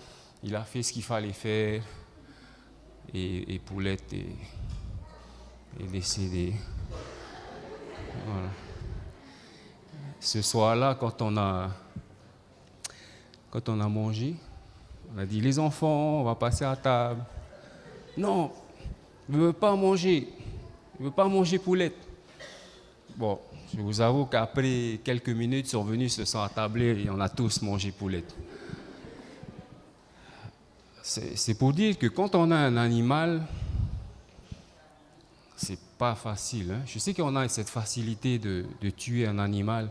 il a fait ce qu'il fallait faire, et Poulette est décédée. Voilà. Ce soir-là, quand on a mangé, on a dit, les enfants, on va passer à table. Non, je ne veux pas manger. Je ne veux pas manger poulette. Bon, je vous avoue qu'après quelques minutes, ils sont venus, se sont attablés et on a tous mangé poulette. C'est pour dire que quand on a un animal, c'est pas facile. Hein? Je sais qu'on a cette facilité de tuer un animal,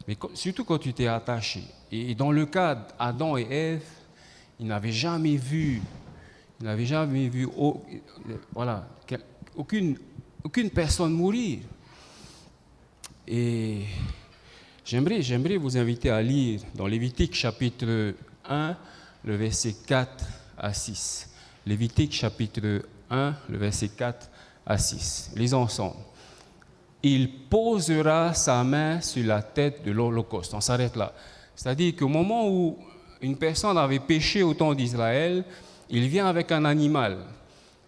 mais surtout quand tu t'es attaché. Et dans le cas d'Adam et Ève, ils n'avaient jamais vu aucune personne mourir. Et J'aimerais vous inviter à lire dans Lévitique chapitre 1, le verset 4 à 6. Lévitique chapitre 1, le verset 4 à 6. Lisons ensemble. Il posera sa main sur la tête de l'Holocauste. On s'arrête là. C'est-à-dire qu'au moment où une personne avait péché au temps d'Israël, il vient avec un animal.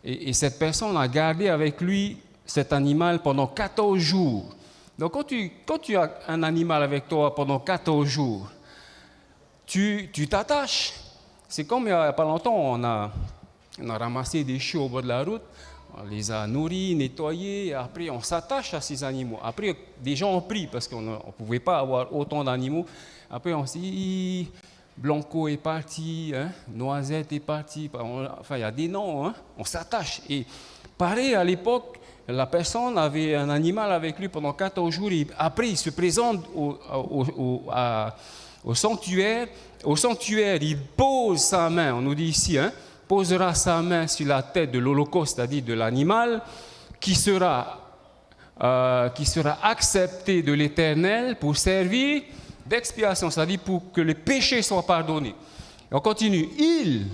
Et cette personne a gardé avec lui cet animal pendant 14 jours. Donc quand tu as un animal avec toi pendant 14 jours, tu t'attaches. C'est comme il n'y a pas longtemps, on a ramassé des chiots au bord de la route, on les a nourris, nettoyés, et après on s'attache à ces animaux. Après, des gens ont pris parce qu'on ne pouvait pas avoir autant d'animaux. Après, on s'est dit, Blanco est parti, hein, Noisette est parti, enfin il y a des noms, hein, on s'attache. Et pareil, à l'époque, la personne avait un animal avec lui pendant 14 jours, et après il se présente au sanctuaire. Au sanctuaire, il pose sa main, on nous dit ici, hein, posera sa main sur la tête de l'Holocauste, c'est-à-dire de l'animal, qui sera accepté de l'Éternel pour servir d'expiation, c'est-à-dire pour que les péchés soient pardonnés. Et on continue. Il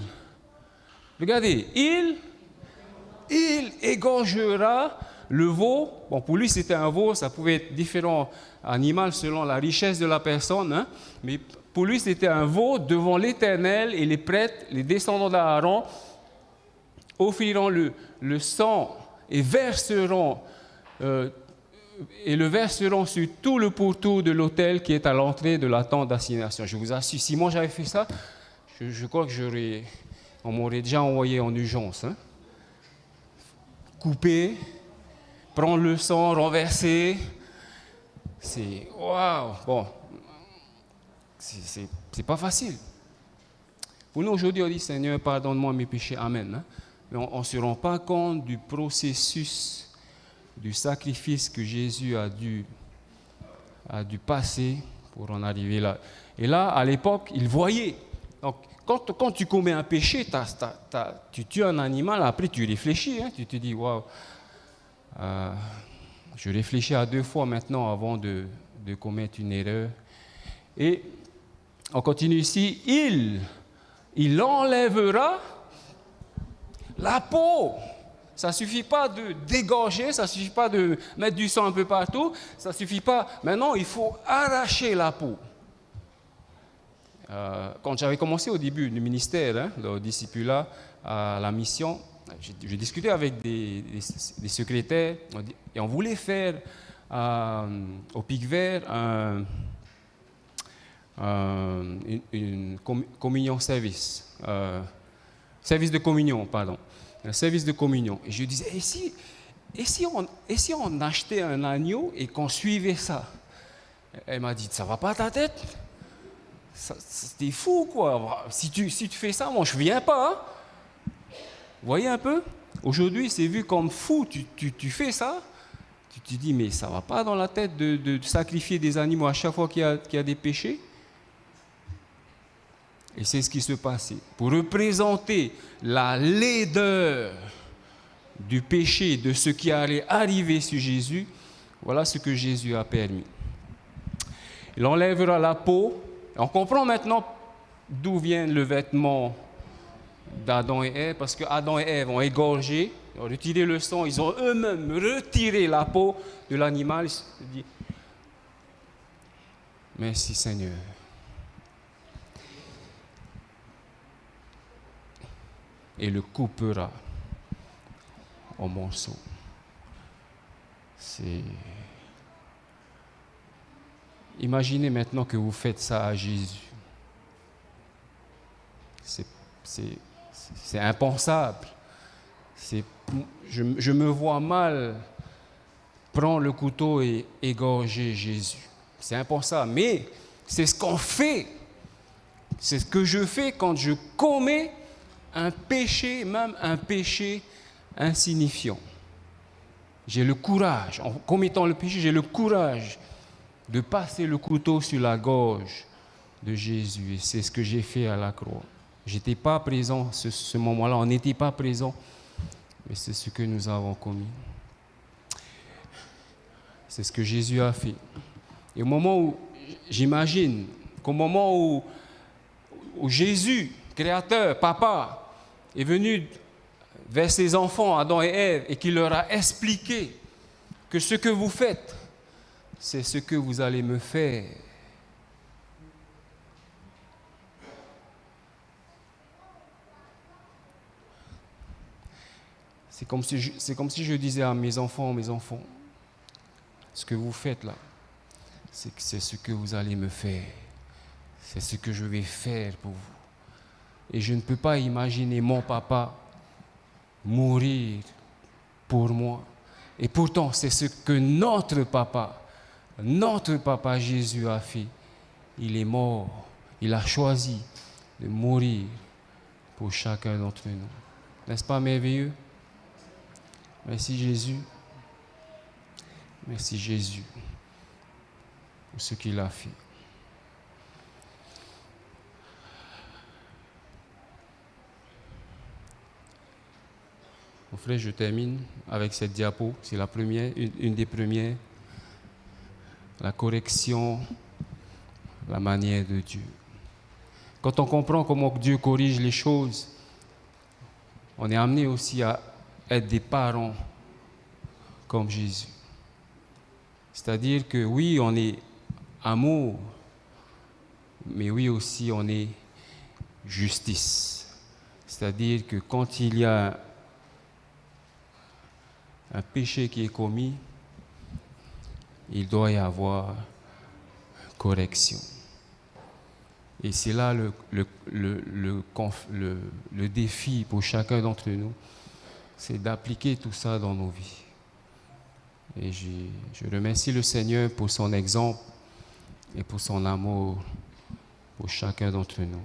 égorgera le veau. Bon, pour lui, c'était un veau, ça pouvait être différents animaux selon la richesse de la personne, hein, mais pour lui, c'était un veau devant l'Éternel, et les prêtres, les descendants d'Aaron, offriront le sang et le verseront sur tout le pourtour de l'autel qui est à l'entrée de la tente d'assignation. Je vous assure, si moi j'avais fait ça, je crois que on m'aurait déjà envoyé en urgence. Hein. Couper, prendre le sang, renverser, c'est waouh. Bon, c'est pas facile. Pour nous aujourd'hui, on dit Seigneur, pardonne-moi mes péchés, amen. Hein. Mais on ne se rend pas compte du processus, du sacrifice que Jésus a dû passer pour en arriver là. Et là, à l'époque, il voyait. Donc, quand tu commets un péché, tu tues un animal, après tu réfléchis, hein, tu te dis, waouh, je réfléchis à 2 fois maintenant avant de commettre une erreur. Et on continue ici, il enlèvera la peau. Ça ne suffit pas de dégorger, ça ne suffit pas de mettre du sang un peu partout, ça ne suffit pas. Maintenant, il faut arracher la peau. Quand j'avais commencé au début du ministère, hein, le discipulat à la mission, j'ai discuté avec des secrétaires et on voulait faire au Pic Vert une communion service. Service de communion, pardon. Un service de communion. Et je disais, et si on achetait un agneau et qu'on suivait ça? Elle m'a dit, ça va pas à ta tête? C'était fou, quoi. Si tu fais ça, moi, je viens pas. Hein. Vous voyez un peu? Aujourd'hui, c'est vu comme fou. Tu fais ça, tu te dis, mais ça va pas dans la tête de sacrifier des animaux à chaque fois qu'il y a des péchés? Et c'est ce qui se passait. Pour représenter la laideur du péché, de ce qui allait arriver sur Jésus, voilà ce que Jésus a permis. Il enlèvera la peau. On comprend maintenant d'où vient le vêtement d'Adam et Ève, parce que Adam et Ève ont égorgé, ils ont retiré le sang, ils ont eux-mêmes retiré la peau de l'animal. Ils se disent, merci Seigneur. Et le coupera en morceaux. Imaginez maintenant que vous faites ça à Jésus. C'est impensable. Je me vois mal prendre le couteau et égorger Jésus. C'est impensable. Mais c'est ce qu'on fait. C'est ce que je fais quand je commets un péché, même un péché insignifiant. J'ai le courage, en commettant le péché, j'ai le courage de passer le couteau sur la gorge de Jésus. Et c'est ce que j'ai fait à la croix. Je n'étais pas présent ce moment-là, on n'était pas présent, mais c'est ce que nous avons commis. C'est ce que Jésus a fait. Et au moment où j'imagine qu'au moment où Jésus, Créateur, Papa, est venu vers ses enfants, Adam et Ève, et qu'il leur a expliqué que ce que vous faites, c'est ce que vous allez me faire. C'est comme si je disais à mes enfants, ce que vous faites là, c'est ce que vous allez me faire. C'est ce que je vais faire pour vous. Et je ne peux pas imaginer mon papa mourir pour moi. Et pourtant, c'est ce que notre papa Jésus a fait. Il est mort. Il a choisi de mourir pour chacun d'entre nous. N'est-ce pas merveilleux? Merci Jésus. Merci Jésus pour ce qu'il a fait. Mon frère, je termine avec cette diapo. C'est la première, une des premières. La correction, la manière de Dieu. Quand on comprend comment Dieu corrige les choses, on est amené aussi à être des parents comme Jésus. C'est-à-dire que oui, on est amour, mais oui aussi on est justice. C'est-à-dire que quand il y a un péché qui est commis, il doit y avoir correction. Et c'est là le défi pour chacun d'entre nous, c'est d'appliquer tout ça dans nos vies. Et je remercie le Seigneur pour son exemple et pour son amour pour chacun d'entre nous.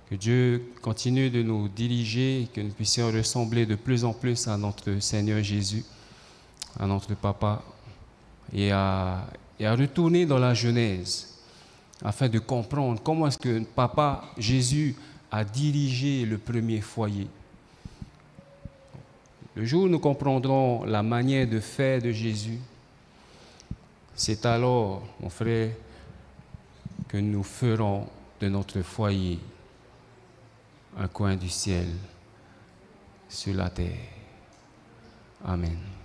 Que Dieu continue de nous diriger et que nous puissions ressembler de plus en plus à notre Seigneur Jésus, à notre Papa, et à retourner dans la Genèse afin de comprendre comment est-ce que Papa Jésus a dirigé le premier foyer. Le jour où nous comprendrons la manière de faire de Jésus, c'est alors, mon frère, que nous ferons de notre foyer un coin du ciel sur la terre. Amen.